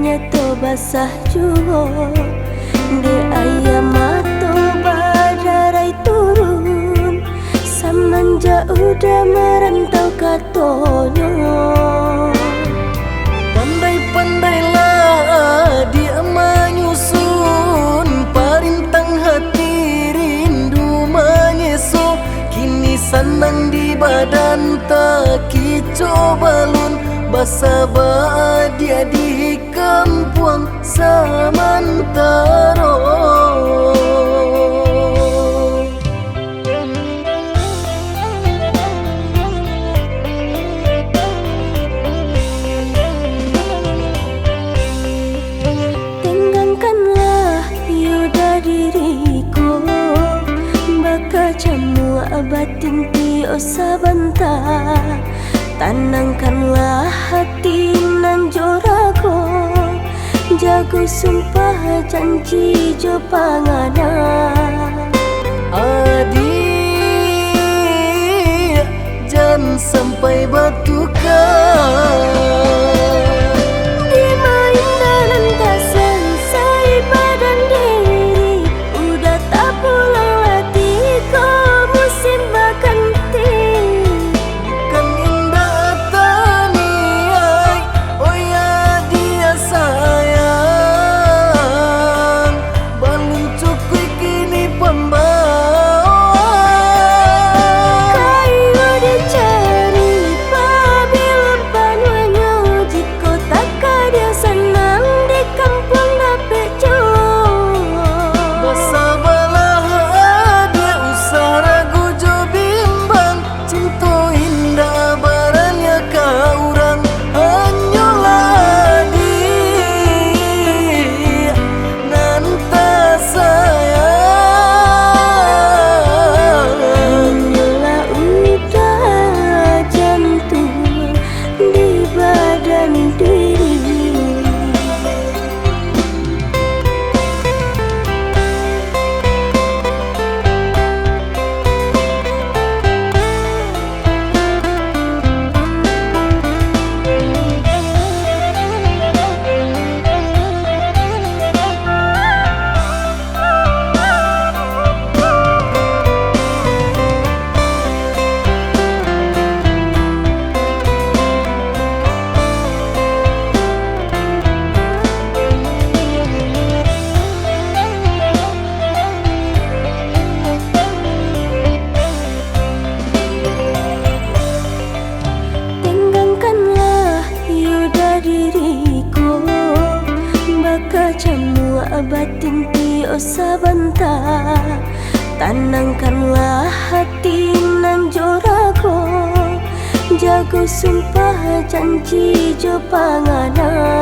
nyeto basah juho di ayam mato badarai turun semenjak udah merantau katonyo. Pandai-pandailah dia menyusun parintang hati rindu menyeso. Kini senang di badan tak kicau balun basah dia di kampung Samantaro. Tenggangkanlah yuda diriku baka jamu abatin tio sabanta. Tanangkanlah hati nan jorago jago sumpah janji jo pangana. Adik jangan sampai batukan. Abatin tio sabanta. Tanangkanlah hati nan jorago jago sumpah janji jo pangana.